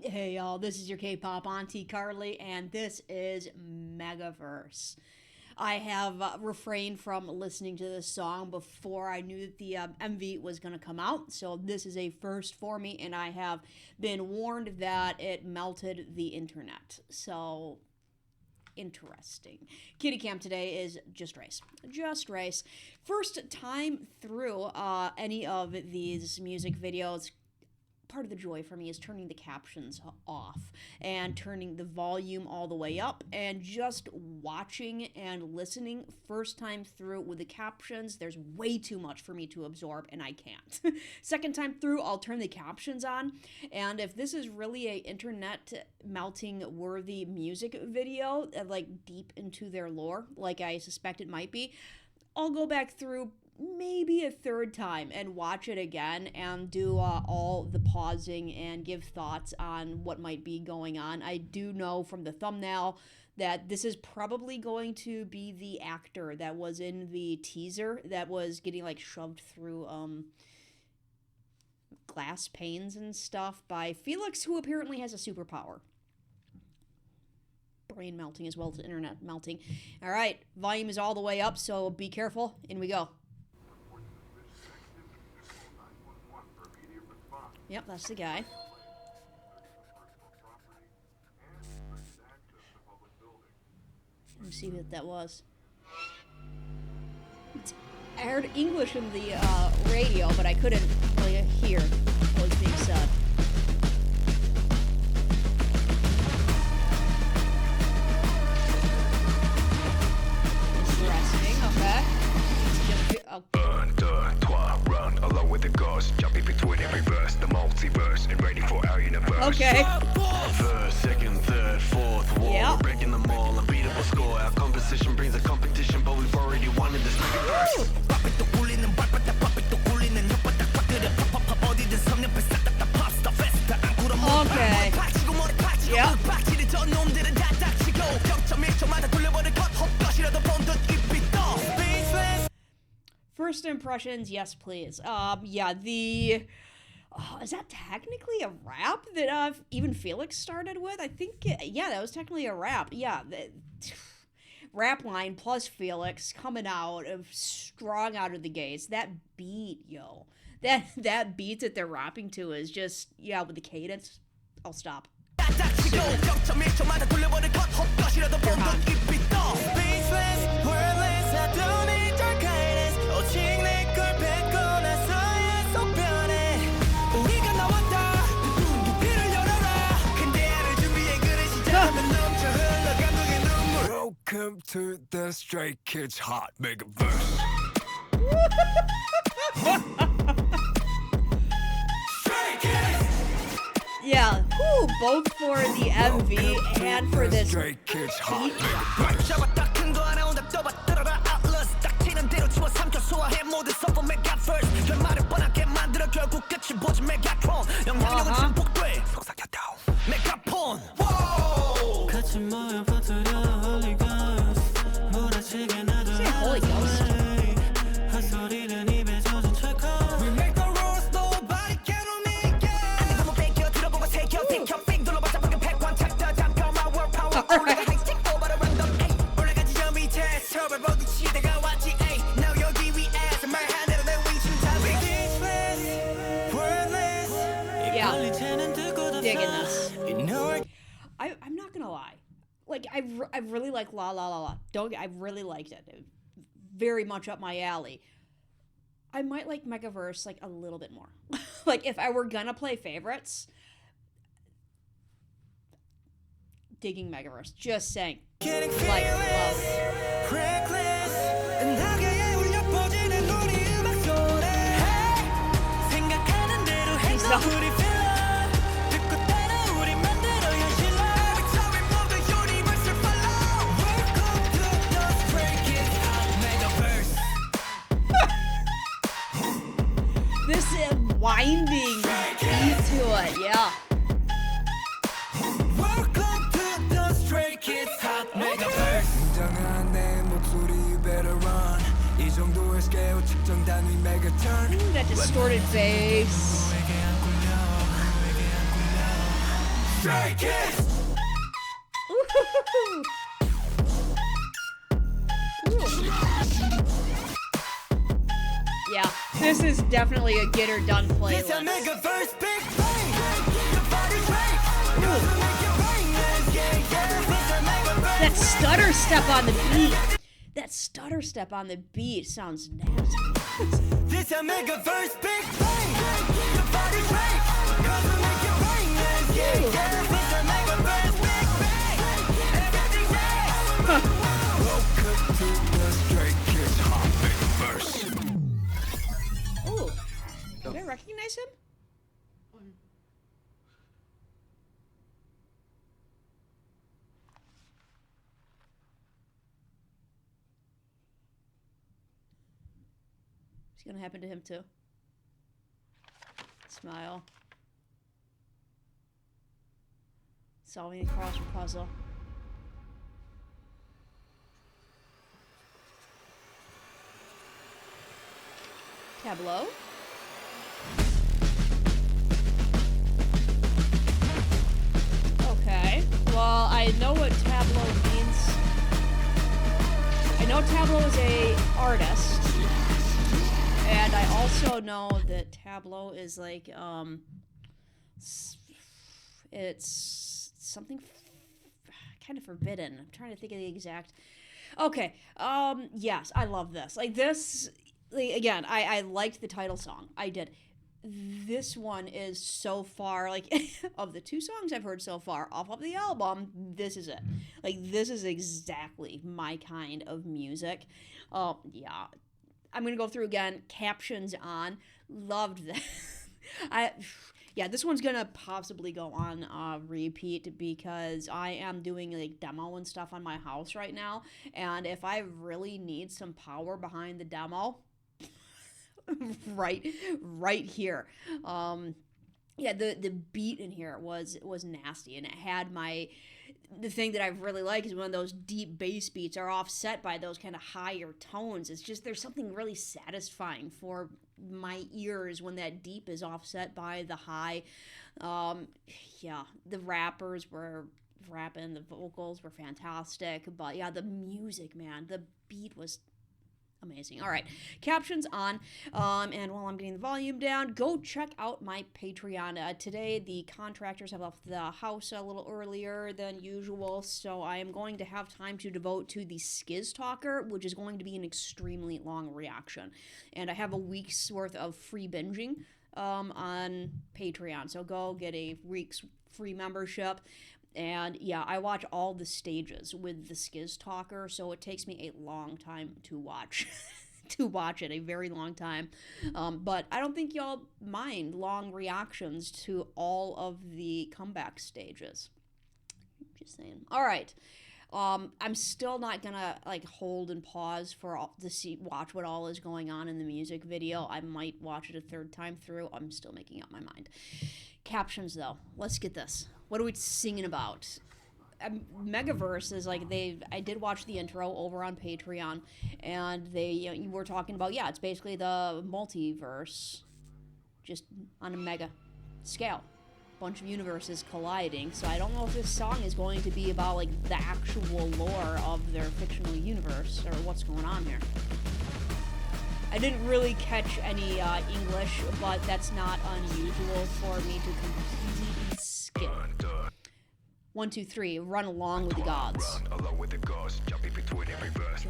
Hey y'all, this is your K-pop auntie Carly, and this is Megaverse. I have refrained from listening to this song before I knew that the MV was going to come out, so this is a first for me, and I have been warned that it melted the internet. So, interesting. Kitty Cam today is just race. Just race. First time through any of these music videos. Part of the joy for me is turning the captions off and turning the volume all the way up and just watching and listening first time through with the captions. There's way too much for me to absorb and I can't. Second time through, I'll turn the captions on, and if this is really a internet melting worthy music video, like deep into their lore, like I suspect it might be, I'll go back through maybe a third time and watch it again and do all the pausing and give thoughts on what might be going on. I do know from the thumbnail that this is probably going to be the actor that was in the teaser that was getting like shoved through glass panes and stuff by Felix, who apparently has a superpower. Brain melting as well as internet melting. All right, volume is all the way up, so be careful. In we go. Yep, that's the guy. Let me see what that was. I heard English in the radio, but I couldn't really hear what was being said. Interesting, okay. Burn the toi, run along with the ghost, jumping between every verse, the multiverse, and ready for our universe. Okay. First, second, third, fourth wall, yeah. We're breaking them all, unbeatable score. Our composition brings a competition, but we've already won in this verse. Okay. Yeah. First impressions, yes, please. Yeah, the... is that technically a rap that even Felix started with? I think, yeah, that was technically a rap. Yeah, the rap line plus Felix coming out of strong out of the gates. That beat, yo. That beat that they're rapping to is just, yeah, with the cadence. I'll stop. Welcome to the Stray Kids Hot Megaverse. Yeah, whew, both for the MV and for this Stray Kids Hot Holy Ghost. Digging this. I'm not gonna lie. Like, I really like La La La La. I really liked it. Very much up my alley. I might like Megaverse like a little bit more. Like, if I were gonna play favorites, digging Megaverse. Just saying. Like, love. He's not. This winding beat to it, yeah. Welcome to the Stray Kids Hot Megaverse. That distorted bass. Ooh. Yeah, this is definitely a get her done playlist. That stutter step on the beat. That stutter step on the beat sounds nasty. This a megaverse big bang. The party's great. Cause we make it rain. Yeah, yeah. This a megaverse big bang. Everything's right. Welcome to the Stray Kids Hot Megaverse. Ooh. Did I recognize him? Gonna happen to him too. Smile. Solving the crossword puzzle. Tableau. Okay. Well, I know what Tableau means. I know Tableau is a artist. And I also know that Tableau is like, it's something kind of forbidden. I'm trying to think of the exact. Okay, yes, I love this. Like this, like, again, I liked the title song. I did. This one is so far, like, of the two songs I've heard so far off of the album, this is it. Like, this is exactly my kind of music. Yeah. I'm going to go through again, captions on, loved that. Yeah, this one's going to possibly go on repeat because I am doing like demo and stuff on my house right now. And if I really need some power behind the demo, right here. Yeah, the beat in here was nasty, and it had the thing that I really like is when those deep bass beats are offset by those kind of higher tones. It's just, there's something really satisfying for my ears when that deep is offset by the high. Yeah, the rappers were rapping, the vocals were fantastic, but yeah, the music, man, the beat was amazing. All right, captions on, and while I'm getting the volume down, go check out my Patreon. Today, the contractors have left the house a little earlier than usual, so I am going to have time to devote to the Skiz Talker, which is going to be an extremely long reaction. And I have a week's worth of free binging on Patreon, so go get a week's free membership. And yeah, I watch all the stages with the Skiz Talker, so it takes me a long time to watch. To watch it, a very long time. But I don't think y'all mind long reactions to all of the comeback stages. Just saying. All right. I'm still not gonna like hold and pause for watch what all is going on in the music video. I might watch it a third time through. I'm still making up my mind. Captions though, let's get this. What are we singing about? Megaverse is like I did watch the intro over on Patreon, and you were talking about, yeah, it's basically the multiverse, just on a mega scale. Bunch of universes colliding. So I don't know if this song is going to be about like the actual lore of their fictional universe or what's going on here. I didn't really catch any English, but that's not unusual for me to completely skip. 1, 2, 3. Run along with the gods. The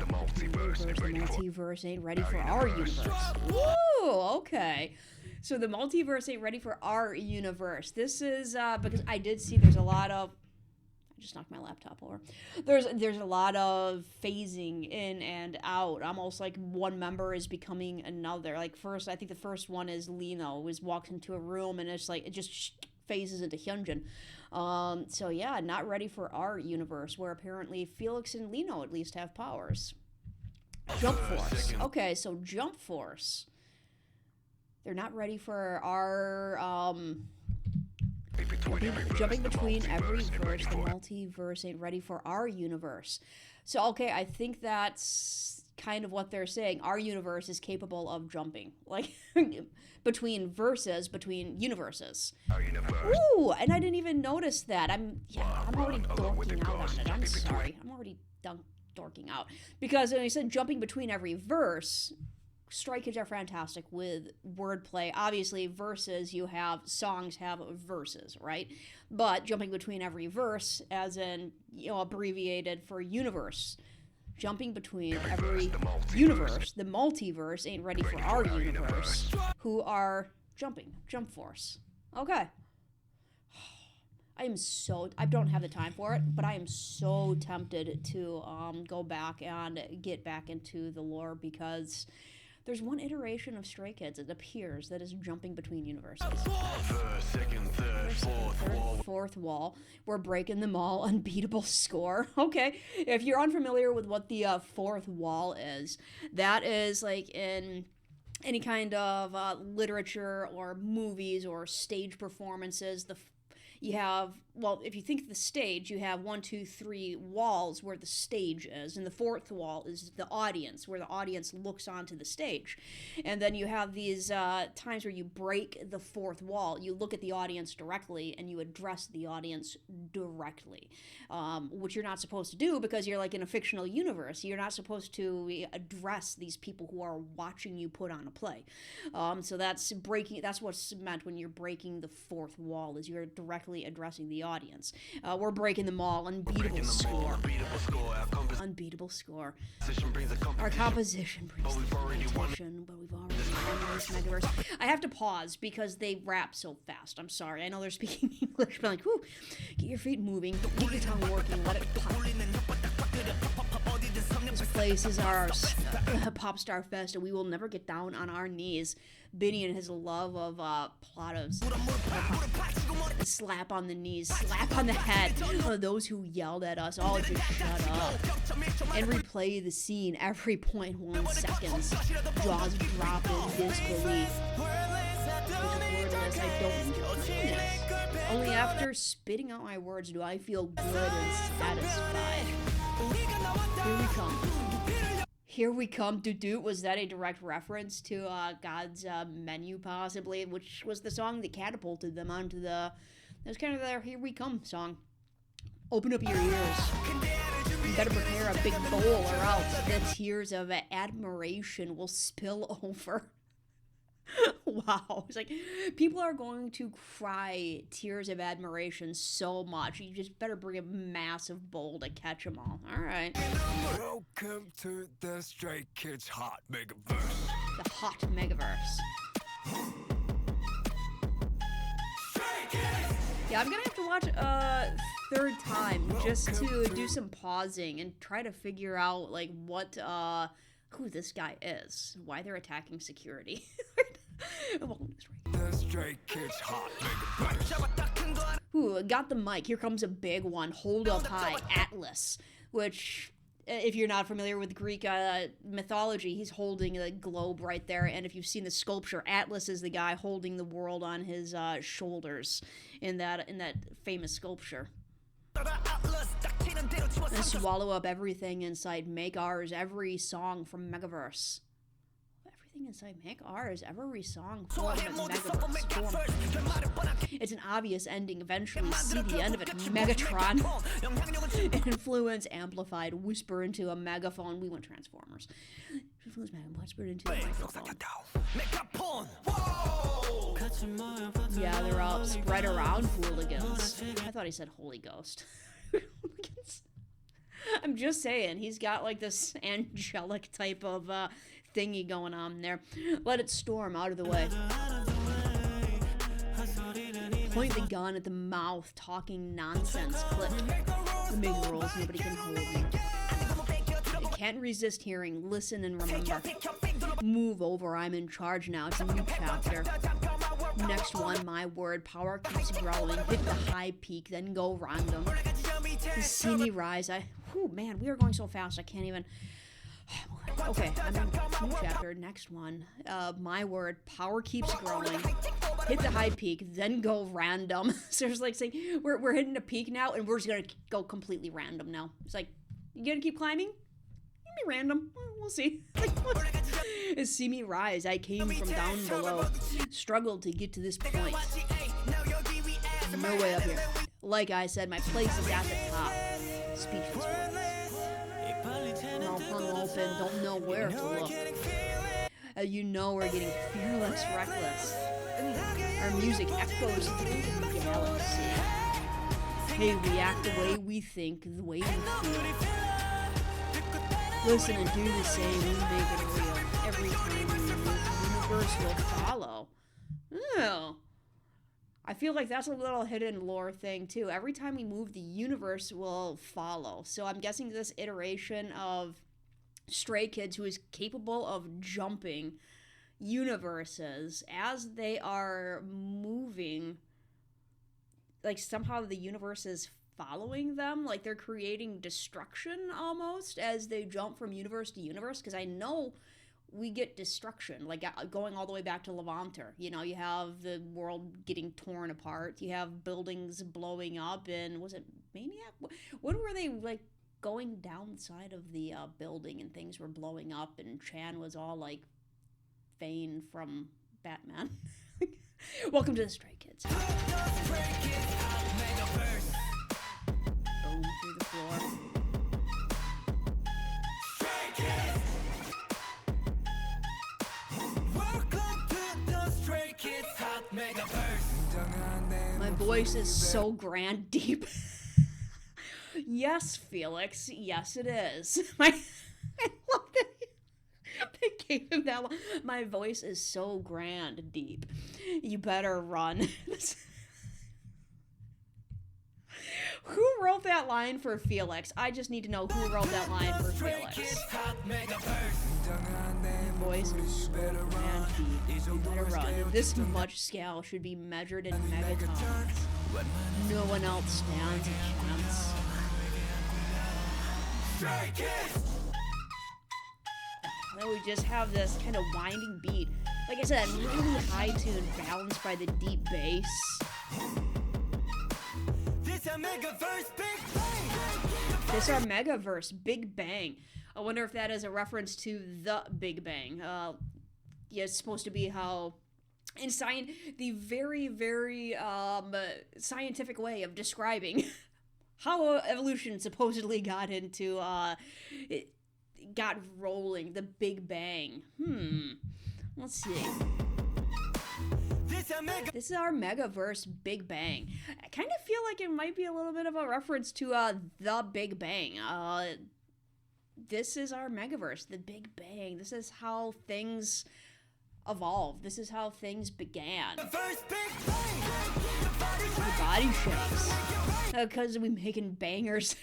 multiverse ain't ready for our universe. Woo! Okay. So the multiverse ain't ready for our universe. This is because I did see there's a lot of. I just knocked my laptop over. There's a lot of phasing in and out. Almost like one member is becoming another. Like first, I think the first one is Lino walks into a room and it's like it just phases into Hyunjin. So yeah, not ready for our universe where apparently Felix and Lino at least have powers. Jump Force. Okay, so Jump Force. They're not ready for our jumping between every verse. The multiverse ain't ready for our universe. So okay, I think that's kind of what they're saying. Our universe is capable of jumping, like between universes. Our universe. Ooh, and I didn't even notice that. I'm already dorking out on it. I'm sorry. I'm already dorking out because when I said jumping between every verse. Stray Kids are fantastic with wordplay. Obviously, songs have verses, right? But jumping between every verse, as in, abbreviated for universe. Jumping between every universe. The multiverse ain't ready for our universe. Who are jumping. Jump Force. Okay. I don't have the time for it, but I am so tempted to go back and get back into the lore because there's one iteration of Stray Kids, it appears, that is jumping between universes. First, second, third, Fourth wall. We're breaking them all. Unbeatable score. Okay. If you're unfamiliar with what the fourth wall is, that is like in any kind of literature or movies or stage performances, you have, if you think of the stage, you have 1, 2, 3 walls where the stage is, and the fourth wall is the audience, where the audience looks onto the stage. And then you have these times where you break the fourth wall. You look at the audience directly, and you address the audience directly, which you're not supposed to do because you're like in a fictional universe. You're not supposed to address these people who are watching you put on a play. So that's what's meant when you're breaking the fourth wall, is you're directly addressing the audience. We're breaking them all. Unbeatable score. Unbeatable score. Our composition brings the competition, but we've already won this Megaverse. I have to pause because they rap so fast. I'm sorry. I know they're speaking English, but like, whoo, get your feet moving, get your tongue working, let it pop. This place is our pop star fest, and we will never get down on our knees. Benny and his love of platos. Slap on the knees, slap on the head. Those who yelled at us, all just shut up. And replay the scene every 0.1 seconds. Jaws drop in disbelief. I don't enjoy this. Only after spitting out my words do I feel good and satisfied. Here we come. Here we come, doo-doo. Was that a direct reference to God's Menu, possibly? Which was the song that catapulted them onto the... It was kind of their Here We Come song. Open up your ears. You better prepare a big bowl or else the tears of admiration will spill over. Wow. It's like, people are going to cry tears of admiration so much. You just better bring a massive bowl to catch them all. All right. Welcome to the Stray Kids Hot Megaverse. The Hot Megaverse. Yeah, I'm gonna have to watch a third time just to do some pausing and try to figure out, like, what, who this guy is. Why they're attacking security. The Stray Kids Hot Megaverse. Ooh, got the mic. Here comes a big one. Hold up high. Atlas. Which, if you're not familiar with Greek mythology, he's holding a globe right there. And if you've seen the sculpture, Atlas is the guy holding the world on his shoulders in that famous sculpture. And swallow up everything in sight. Make ours every song from Megaverse. Inside make ours every song from Megaverse. It's an obvious ending. Eventually see the end of it. Megatron. Influence amplified. Whisper into a megaphone. We went Transformers. Whispered into a microphone. Yeah, they're all spread around hooligans. I thought he said Holy Ghost. Hooligans. I'm just saying, he's got like this angelic type of thingy going on there. Let it storm out of the way. Point the gun at the mouth, talking nonsense. Click. The big rules, nobody can hold me. You can't resist hearing. Listen and remember. Move over, I'm in charge now. It's a new chapter. Next one, my word. Power keeps growing. Hit the high peak, then go random. You see me rise. Whew, man, we are going so fast. I can't even. Okay, I'm in new chapter. Next one. My word. Power keeps growing. Hit the high peak, then go random. So it's like saying we're hitting a peak now, and we're just gonna go completely random now. It's like, you gonna keep climbing? be random. We'll see. See me rise. I came from down below. Struggled to get to this point. No way up here. Like I said, my place is at the top. Speechless words. Mouth hung open, don't know where to look. You know we're getting fearless, reckless. Our music echoes through the galaxy. Hey, we act the way we think, the way we feel. Listen and do the same, we make it real. Every time we move, the universe will follow. Oh. I feel like that's a little hidden lore thing too. Every time we move, the universe will follow. So I'm guessing this iteration of Stray Kids, who is capable of jumping universes as they are moving, like somehow the universe is following them, like they're creating destruction almost as they jump from universe to universe, because I know we get destruction, like going all the way back to Levanter. You know, you have the world getting torn apart, you have buildings blowing up, and was it Maniac? When were they like going down the side of the building and things were blowing up, and Chan was all like Fane from Batman. Welcome to the Stray Kids. Boom through the floor. My voice is so grand deep. Yes, Felix. Yes, it is. I love that they gave him that. My voice is so grand deep. You better run. Who wrote that line for Felix? I just need to know who wrote that line for Felix. My voice is so grand deep. You better run. This much scale should be measured in megatons. No one else stands a chance. Then we just have this kind of winding beat. Like I said, really high tune, balanced by the deep bass. This our Megaverse Big Bang. I wonder if that is a reference to the Big Bang. Yeah, it's supposed to be how in the very, very scientific way of describing how evolution supposedly got into it got rolling, the Big Bang. Let's see. This is our Megaverse Big Bang. I kind of feel like it might be a little bit of a reference to the Big Bang. This is our Megaverse, the Big Bang. This is how things evolved. This is how things began. The body shakes. Because we making bangers.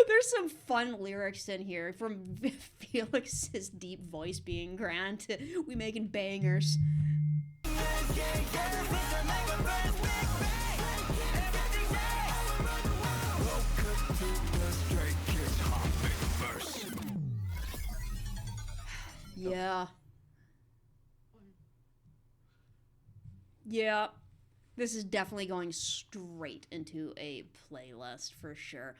There's some fun lyrics in here, from Felix's deep voice being grand to we making bangers. Yeah. Yeah. This is definitely going straight into a playlist for sure.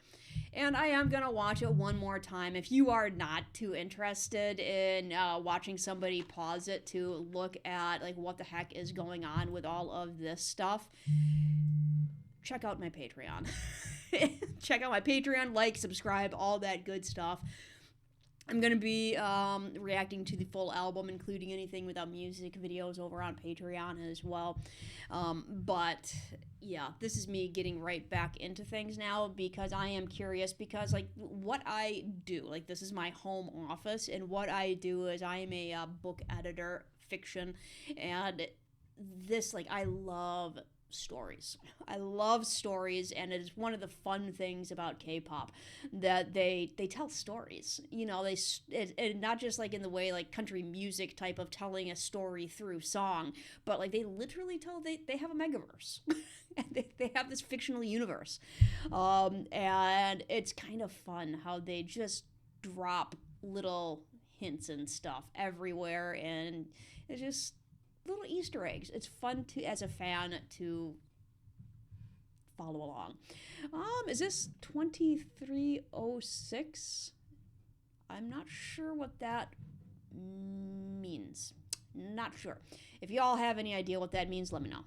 And I am going to watch it one more time. If you are not too interested in watching somebody pause it to look at like what the heck is going on with all of this stuff, check out my Patreon. Check out my Patreon, like, subscribe, all that good stuff. I'm going to be reacting to the full album, including anything without music videos over on Patreon as well. But yeah, this is me getting right back into things now because I am curious, because like what I do, like this is my home office, and what I do is I am a book editor, fiction, and this, like, I love stories. I love stories, and it is one of the fun things about K-pop that they tell stories. You know, it not just like in the way like country music type of telling a story through song, but like they literally they have a megaverse. And they have this fictional universe, and it's kind of fun how they just drop little hints and stuff everywhere, and it's just little Easter eggs. It's fun to, as a fan, to follow along. Is this 2306? I'm not sure what that means. Not sure. If y'all have any idea what that means, let me know.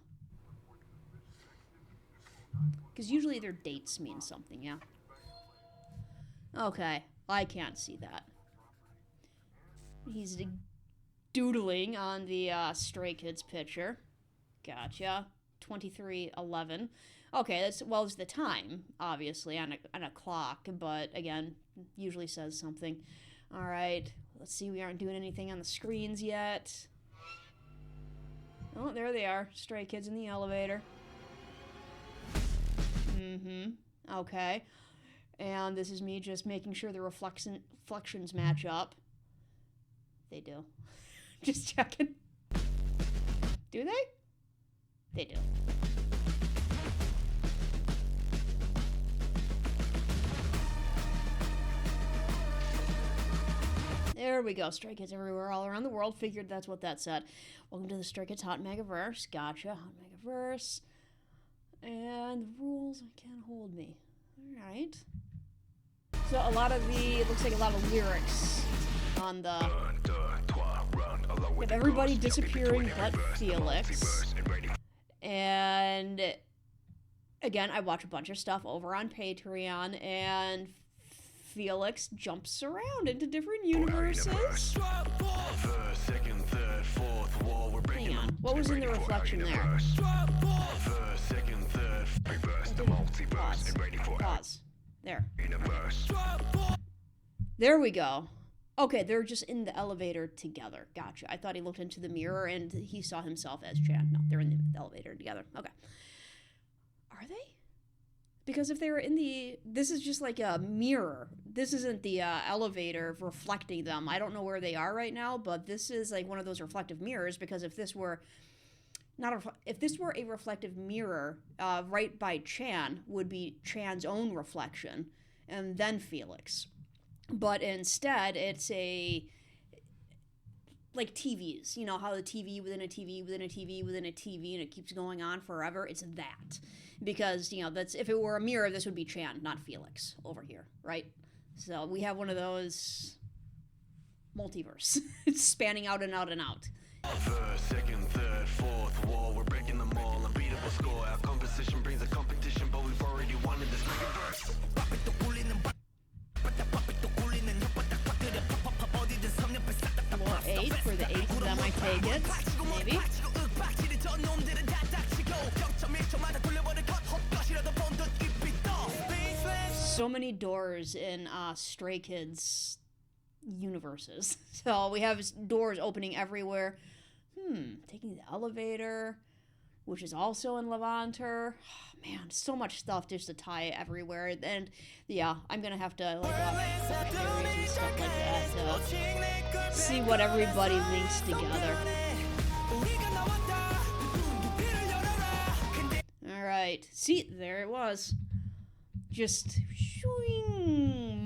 Because usually their dates mean something, yeah? Okay, I can't see that. He's doodling on the Stray Kids picture. Gotcha. 23:11. Okay, that's, well, it's the time, obviously, on a clock, but again, usually says something. All right, let's see, we aren't doing anything on the screens yet. Oh, there they are, Stray Kids in the elevator. Okay. And this is me just making sure the reflections match up. They do. Just checking. Do they? They do. There we go. Stray Kids everywhere, all around the world. Figured that's what that said. Welcome to the Stray Kids Hot Megaverse. Gotcha. Hot Megaverse. And the rules can't hold me. Alright. So a lot of it looks like a lot of lyrics on the... With everybody disappearing but Felix. And again, I watch a bunch of stuff over on Patreon, and Felix jumps around into different universes. Hang on, what was in the reflection there? Pause. There. There we go. Okay, they're just in the elevator together. Gotcha. I thought he looked into the mirror and he saw himself as Chan. No, they're in the elevator together. Okay. Are they? Because if they were in the... This is just like a mirror. This isn't the elevator reflecting them. I don't know where they are right now, but this is like one of those reflective mirrors, because if this were... if this were a reflective mirror, right by Chan would be Chan's own reflection, and then Felix. But instead, it's like TVs. You know how the TV within a TV within a TV within a TV, and it keeps going on forever? It's that. Because, you know, that's, if it were a mirror, this would be Chan, not Felix, over here, right? So we have one of those multiverse. It's spanning out and out and out. First, second, third, fourth wall, we're breaking them all. Unbeatable score. Our composition brings a competition, but we've already won in this megaverse. More 8 for the 8 of them, I take it. Maybe. So many doors in Stray Kids universes. So we have doors opening everywhere. Taking the elevator, which is also in Levanter. Oh, man, so much stuff just to tie everywhere. And yeah, I'm gonna have to like put my theories and stuff like that to see what everybody links together. Alright, see, there it was. Just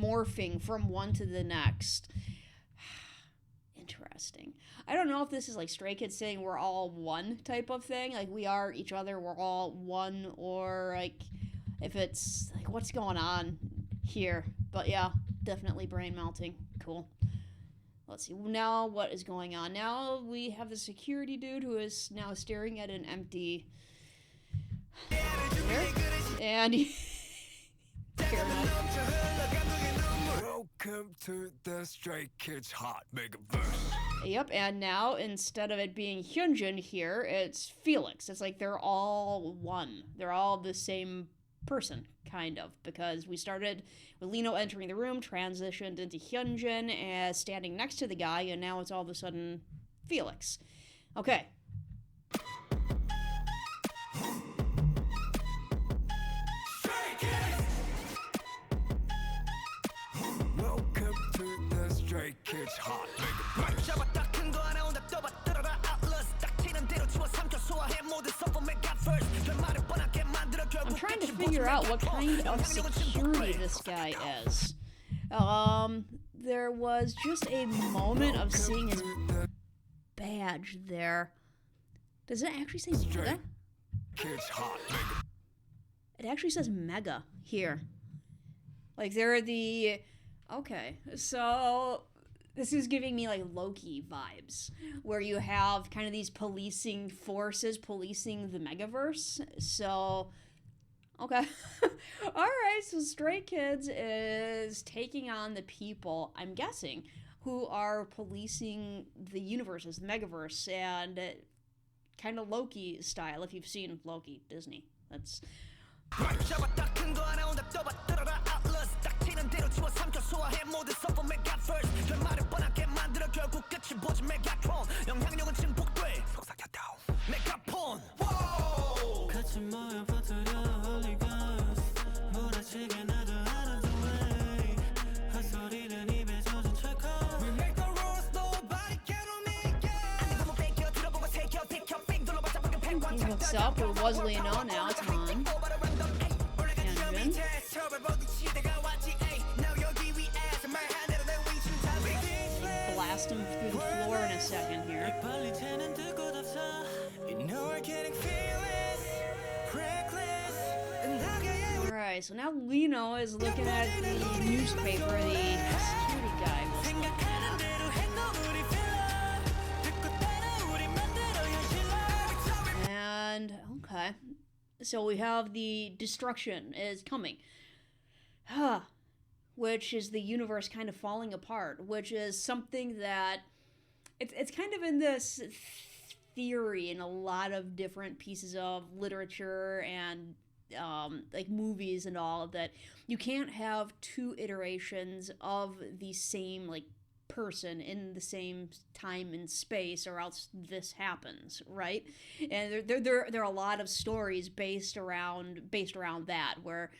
morphing from one to the next. Interesting. I don't know if this is like Stray Kids saying we're all one type of thing, like we are each other, we're all one, or like if it's like what's going on here. But yeah, definitely brain melting. Cool. Let's see now what is going on. Now we have the security dude who is now staring at an empty and Welcome to the Stray Kids Hot Megaverse. Yep, and now instead of it being Hyunjin here, it's Felix. It's like they're all one. They're all the same person, kind of, because we started with Lino entering the room, transitioned into Hyunjin as standing next to the guy, and now it's all of a sudden Felix. Okay. Welcome to the Stray Kids Hot Megaverse. I'm trying to figure out what kind of security this guy is. There was just a moment of seeing his badge there. Does it actually say Mega? It actually says Mega here. Like, they're the Okay, so this is giving me like Loki vibes, where you have kind of these policing forces policing the Megaverse. So, okay. Alright, so Stray Kids is taking on the people, I'm guessing, who are policing the universes, the Megaverse, and kind of Loki style, if you've seen Loki, Disney. That's... What's up? Or was Leonel, now it's Han. Engine. Blast him through the floor in a second here. Alright, so now Lino is looking at the newspaper, the security guy was looking at. And, okay. So we have the destruction is coming. Which is the universe kind of falling apart, which is something that it's kind of in this theory in a lot of different pieces of literature and like movies and all, that you can't have two iterations of the same like person in the same time and space, or else this happens, right? And there are a lot of stories based around that, where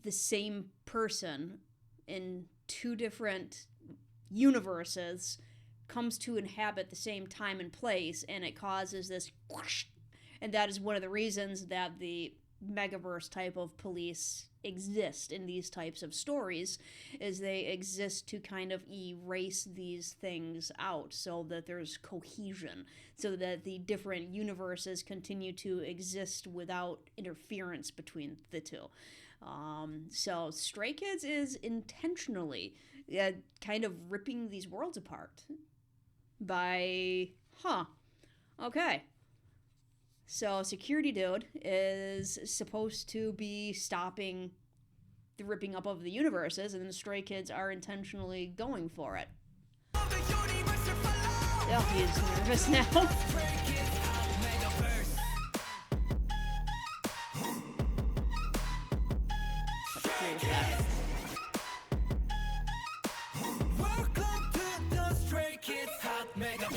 the same person in two different universes comes to inhabit the same time and place, and it causes this whoosh, and that is one of the reasons that the Megaverse type of police exist in these types of stories, is they exist to kind of erase these things out so that there's cohesion, so that the different universes continue to exist without interference between the two. So Stray Kids is intentionally kind of ripping these worlds apart by, okay. So security dude is supposed to be stopping the ripping up of the universes, and then the Stray Kids are intentionally going for it. Yeah, he's nervous now.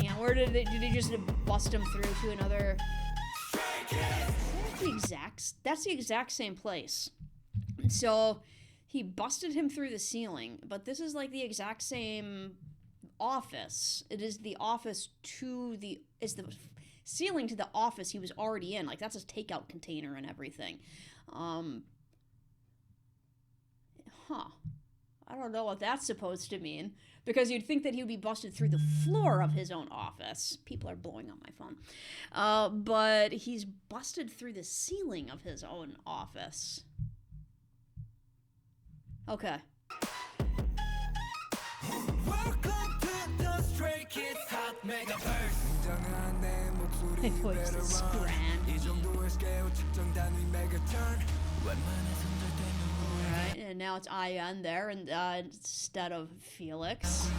Yeah, where did they just bust him through to another? That's the exact same place. So he busted him through the ceiling, but this is like the exact same office. It is the office to the ceiling to the office he was already in. Like, that's his takeout container and everything. I don't know what that's supposed to mean, because you'd think that he would be busted through the floor of his own office. People are blowing up my phone. But he's busted through the ceiling of his own office. Okay. Welcome to the Stray Kids Hot Megaverse. My voice is grand. Alright, and now it's Ian there, and instead of Felix.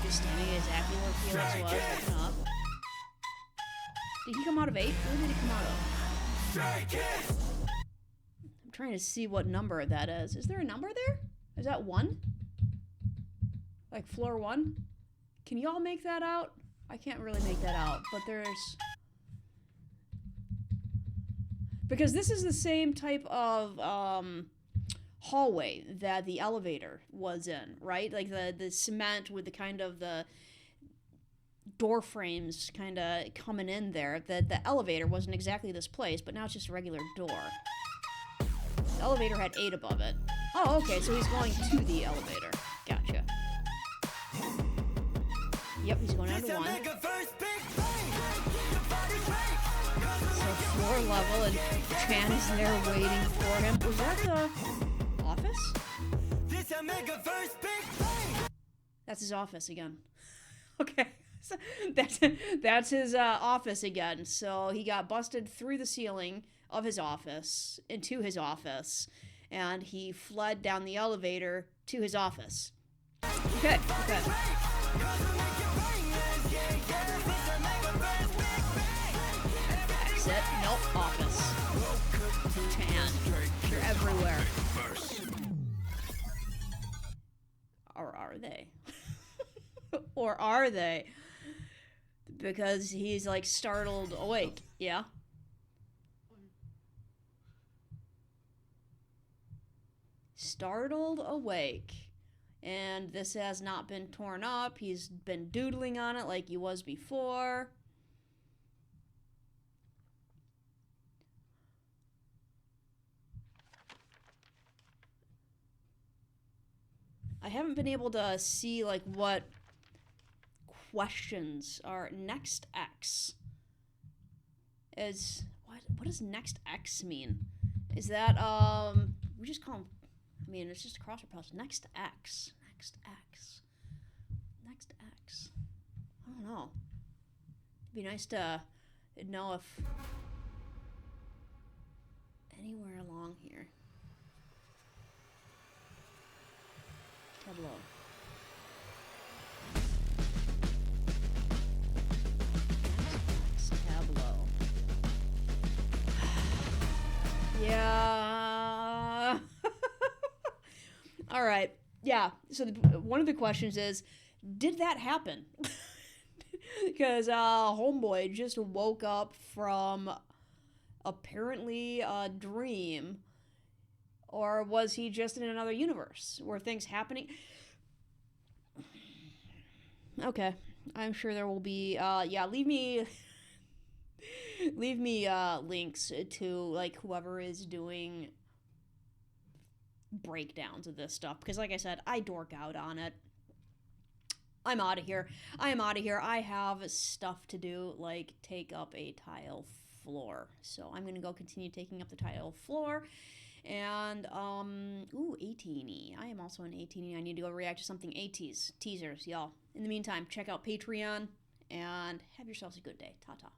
Just standing exactly where Felix was, looking up. Did he come out of 8? Where did he come out of? I'm trying to see what number that is. Is there a number there? Is that 1? Like floor 1? Can you all make that out? I can't really make that out, but there's... Because this is the same type of hallway that the elevator was in, right? Like the cement with the kind of the door frames kind of coming in there. The elevator wasn't exactly this place, but now it's just a regular door. The elevator had 8 above it. Oh, okay, so he's going to the elevator. Gotcha. Yep, he's going down to 1. So floor level, and Chan is there waiting for him. Was that the office? the Megaverse Big Bang. That's his office again. Okay. So that's his office again. So he got busted through the ceiling of his office into his office, and he fled down the elevator to his office. Okay. Exit. Nope. Office. And you're everywhere. Or are they? Or are they? Because he's like startled awake. Yeah? Startled awake. And this has not been torn up. He's been doodling on it like he was before. I haven't been able to see like what questions are next X. Is what does next X mean? Is that we just call them, I mean, it's just a crossword puzzle. Next X. Next X. Next X. I don't know. It'd be nice to know if anywhere along here. Tableau. Tableau. Yeah. All right. Yeah. So one of the questions is, did that happen? Because homeboy just woke up from apparently a dream. Or was he just in another universe? Were things happening? Okay. I'm sure there will be, yeah, leave me links to, like, whoever is doing breakdowns of this stuff. Because, like I said, I dork out on it. I'm out of here. I am out of here. I have stuff to do, like take up a tile floor. So I'm going to go continue taking up the tile floor. And, ooh, 18E. I am also an 18E. I need to go react to something 80s. Teasers, y'all. In the meantime, check out Patreon, and have yourselves a good day. Ta-ta.